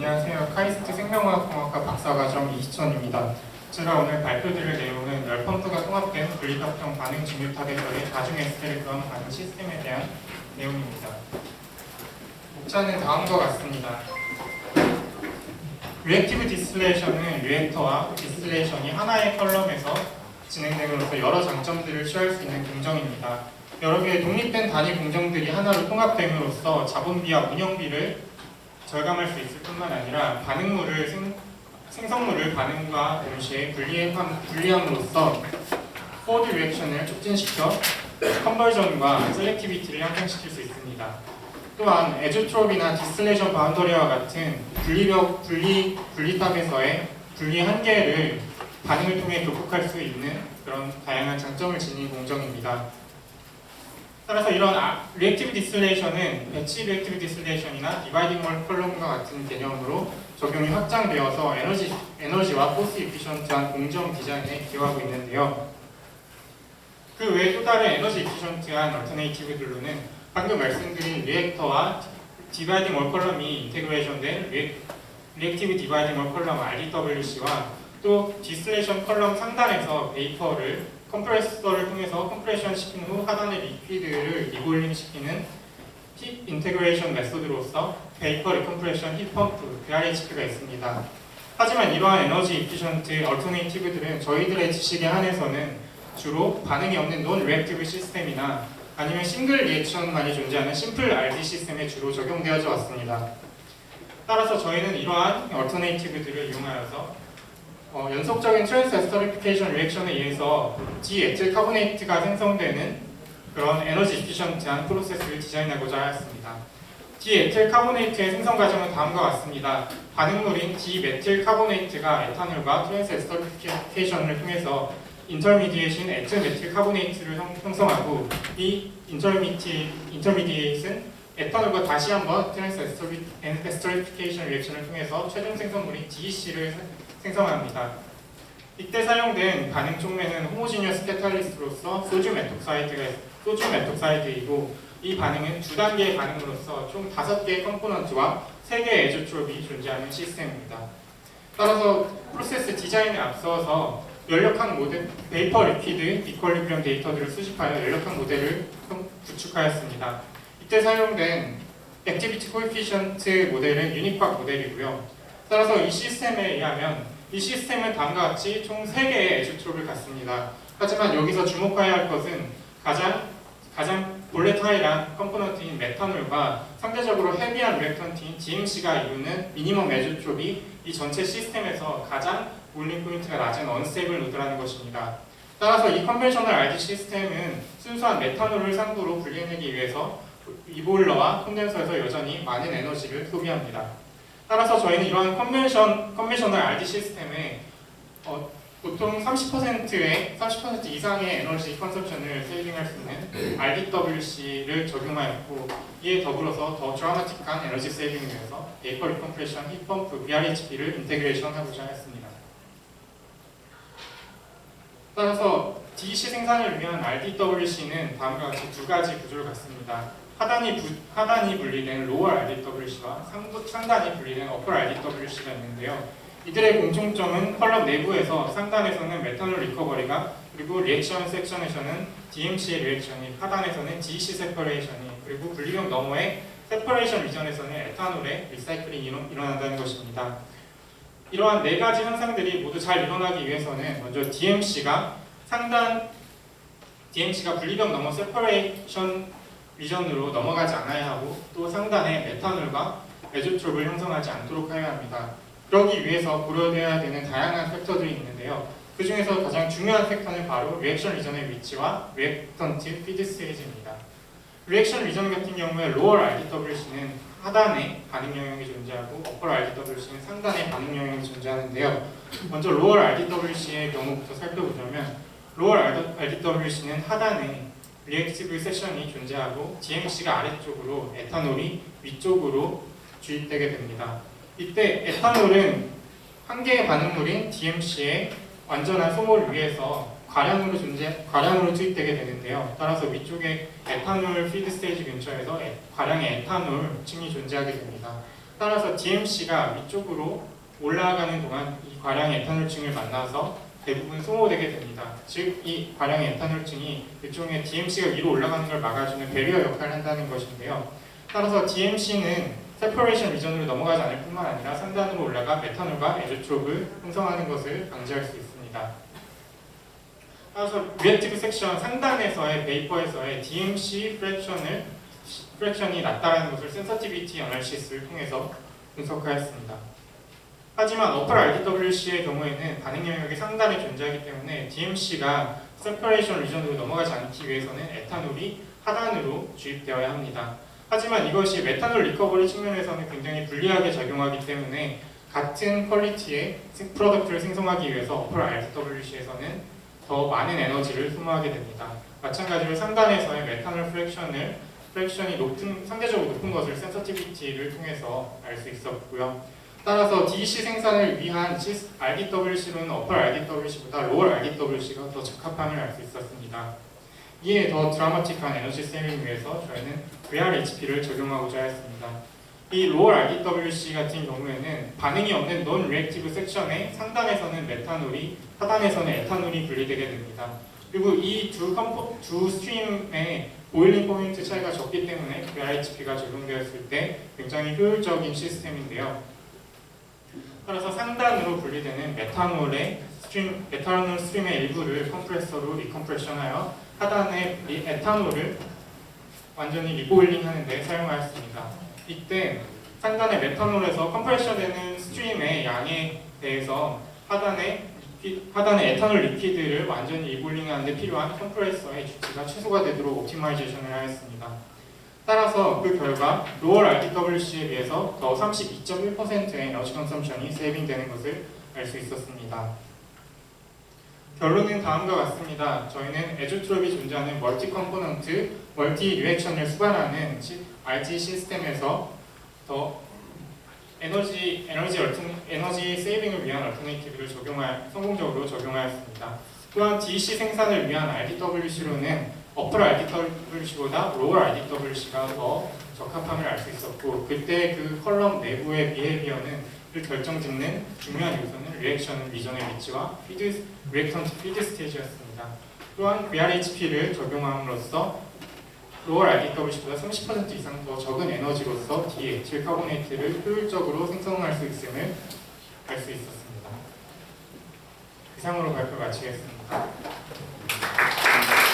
안녕하세요. 카이스트 생명화학공학과 박사과정 이희천입니다. 제가 오늘 발표드릴 내용은 열펌프가 통합된 분리각형 반응 증류탑에서의 다중 S를 구한 반응 시스템에 대한 내용입니다. 목차는 다음과 같습니다. 리액티브 디스틸레이션은 리액터와 디스틸레이션이 하나의 컬럼에서 진행됨으로써 여러 장점들을 취할 수 있는 공정입니다. 여러 개의 독립된 단위 공정들이 하나로 통합됨으로써 자본비와 운영비를 절감할 수 있을 뿐만 아니라 생성물을 반응과 동시에 분리함으로써 포워드 리액션을 촉진시켜 컨버전과 셀렉티비티를 향상시킬 수 있습니다. 또한 에조트롭이나 디스틸레이션 바운더리와 같은 분리탑에서의 분리 한계를 반응을 통해 극복할 수 있는 그런 다양한 장점을 지닌 공정입니다. 따라서 이런 리액티브 디스틸레이션은 배치 리액티브 디스틸레이션이나 디바이딩 컬럼과 같은 개념으로 적용이 확장되어서 에너지와 코스트 이피션트한 공정 디자인에 기여하고 있는데요. 그 외에 또 다른 에너지 이피션트한 얼터네이티브들로는 방금 말씀드린 리액터와 디바이딩 컬럼이 인테그레이션된 리액티브 디바이딩 컬럼 RDWC와 또 디스틸레이션 컬럼 상단에서 베이퍼를 컴프레서를 통해서 컴프레션 시킨 후 하단의 리퀴드를 리볼링 시키는 힙 인테그레이션 메소드로서 베이퍼 리컴프레션 힙 펌프 VRHP가 있습니다. 하지만 이러한 에너지 이피션트 얼터네이티브들은 저희들의 지식에 한해서는 주로 반응이 없는 논 리액티브 시스템이나 아니면 싱글 리액션만이 존재하는 심플 RD 시스템에 주로 적용되어져 왔습니다. 따라서 저희는 이러한 얼터네이티브들을 이용하여서 연속적인 트랜스 에스터리피케이션 리액션에 의해서 디에틸 카보네이트가 생성되는 그런 에너지 이피션트한 프로세스를 디자인하고자 하였습니다. 디에틸 카보네이트의 생성 과정은 다음과 같습니다. 반응물인 디메틸 카보네이트가 에탄올과 트랜스 에스터리피케이션을 통해서 인터미디에이트인 에틸 메틸 카보네이트를 형성하고 이 인터미디에이트는 에탄올과 다시 한번 트랜스 에스터리피케이션 리액션을 통해서 최종 생성물인 DEC를 생성합니다. 이때 사용된 반응 촉매는 호모지니어스 캐탈리스트로서 소듐 메톡사이드이고 이 반응은 두 단계의 반응으로서 총 5개의 컴포넌트와 3개의 에조트롭이 존재하는 시스템입니다. 따라서 프로세스 디자인에 앞서서 연력학 모델, 베이퍼 리퀴드 이퀄리브리엄 데이터들을 수집하여 연력학 모델을 구축하였습니다. 이때 사용된 액티비티 코에피션트 모델은 유니팍 모델이고요. 따라서 이 시스템에 의하면 이 시스템은 다음과 같이 총 3개의 에조트롭을 갖습니다. 하지만 여기서 주목해야 할 것은 가장 볼레타일한 컴포넌트인 메탄올과 상대적으로 헤비한 리액턴트인 DMC가 이루는 미니멈 에조트롭이 이 전체 시스템에서 가장 볼링 포인트가 낮은 언스테이블 노드라는 것입니다. 따라서 이 컨벤셔널 RD 시스템은 순수한 메탄올을 상부로 분리해내기 위해서 이보일러와 콘덴서에서 여전히 많은 에너지를 소비합니다. 따라서 저희는 이러한 컨벤셔널 RD 시스템에 보통 30% 이상의 에너지 컨섬션을 세이빙할 수 있는 RDWC를 적용하였고 이에 더불어서 더 드라마틱한 에너지 세이빙을 위해서 베이퍼 리컴프레션 힙펌프 VRHP를 인테그레이션하고자 했습니다. 따라서 DEC 생산을 위한 RDWC는 다음과 같이 두 가지 구조를 갖습니다. 하단이 분리된 로어 RDWC와 상단이 분리된 어퍼 RDWC가 있는데요. 이들의 공통점은 컬럼 내부에서 상단에서는 메탄올 리커버리가 그리고 리액션 섹션에서는 DMC의 리액션이 하단에서는 DEC 세퍼레이션이 그리고 분리경 너머의 세퍼레이션 리전에서는 에탄올의 리사이클이 일어난다는 것입니다. 이러한 4가지 현상들이 모두 잘 일어나기 위해서는 먼저 DMC가 분리경 너머 세퍼레이션 리전으로 넘어가지 않아야 하고 또 상단에 메탄올과 에조트롭을 형성하지 않도록 해야 합니다. 그러기 위해서 고려되어야 되는 다양한 팩터들이 있는데요. 그 중에서 가장 중요한 팩터는 바로 리액션 리전의 위치와 리액턴트 피드 스테이지입니다. 리액션 리전 같은 경우에 로어 RDWC는 하단에 반응 영역이 존재하고 어퍼 RDWC는 상단에 반응 영역이 존재하는데요. 먼저 로어 RDWC의 경우부터 살펴보자면 로어 RDWC는 하단에 리액티브 세션이 존재하고 DMC가 아래쪽으로 에탄올이 위쪽으로 주입되게 됩니다. 이때 에탄올은 한 개의 반응물인 DMC의 완전한 소모를 위해서 과량으로 투입되게 되는데요. 따라서 위쪽에 에탄올 피드 스테이지 근처에서 과량의 에탄올 층이 존재하게 됩니다. 따라서 DMC가 위쪽으로 올라가는 동안 이 과량의 에탄올층을 만나서 대부분 소모되게 됩니다. 즉, 이 과량의 에탄올층이 일종의 DMC가 위로 올라가는 걸 막아주는 배리어 역할을 한다는 것인데요. 따라서 DMC는 세퍼레이션 리전으로 넘어가지 않을 뿐만 아니라 상단으로 올라가 메탄올과 에조트롭을 형성하는 것을 방지할 수 있습니다. 따라서 리액티브 섹션 상단에서의 베이퍼에서의 DMC 프랙션이 낮다라는 것을 센서티비티 어널리시스를 통해서 분석하였습니다. 하지만 어플 RDWC의 경우에는 반응 영역이 상단에 존재하기 때문에 DMC가 세퍼레이션 리전으로 넘어가지 않기 위해서는 에탄올이 하단으로 주입되어야 합니다. 하지만 이것이 메탄올 리커버리 측면에서는 굉장히 불리하게 작용하기 때문에 같은 퀄리티의 프로덕트를 생성하기 위해서 어플 RDWC에서는 더 많은 에너지를 소모하게 됩니다. 마찬가지로 상단에서의 메탄올 프랙션이 상대적으로 높은 것을 센서티비티를 통해서 알 수 있었고요. 따라서 DC 생산을 위한 RDWC로는 어플 RDWC보다 로월 RDWC가 더 적합함을 알 수 있었습니다. 이에 더 드라마틱한 에너지 세이빙을 위해서 저희는 VRHP를 적용하고자 했습니다. 이 로월 RDWC 같은 경우에는 반응이 없는 non-reactive 섹션의 상단에서는 메탄올이, 하단에서는 에탄올이 분리되게 됩니다. 그리고 이 두 스트림의 보일링 포인트 차이가 적기 때문에 VRHP가 적용되었을 때 굉장히 효율적인 시스템인데요. 따라서 상단으로 분리되는 메탄올 스트림의 일부를 컴프레서로 리컴프레션하여 하단의 에탄올을 완전히 리보일링 하는데 사용하였습니다. 이때 상단의 메탄올에서 컴프레션되는 스트림의 양에 대해서 하단의 에탄올 리퀴드를 완전히 리보일링 하는데 필요한 컴프레서의 주치가 최소가 되도록 옵티마이제이션을 하였습니다. 따라서 그 결과 로월 RDWC에 비해서 더 32.1%의 에너지 컨섬션이 세이빙되는 것을 알 수 있었습니다. 결론은 다음과 같습니다. 저희는 에조트롭이 존재하는 멀티 컴포넌트, 멀티 리액션을 수반하는 RT 시스템에서 더 에너지 세이빙을 위한 얼터네이티브를 성공적으로 적용하였습니다. 또한 DC 생산을 위한 RDWC로는 어플 RDWC보다 로월 RDWC가 더 적합함을 알 수 있었고, 그때 그 컬럼 내부의 비헤비어는 결정짓는 중요한 요소는 리액션 리전의 위치와 리액턴트 피드 스테이지였습니다. 또한 VRHP를 적용함으로써 로월 RDWC보다 30% 이상 더 적은 에너지로서 디에틸 카보네이트를 효율적으로 생성할 수 있음을 알 수 있었습니다. 이상으로 발표 마치겠습니다.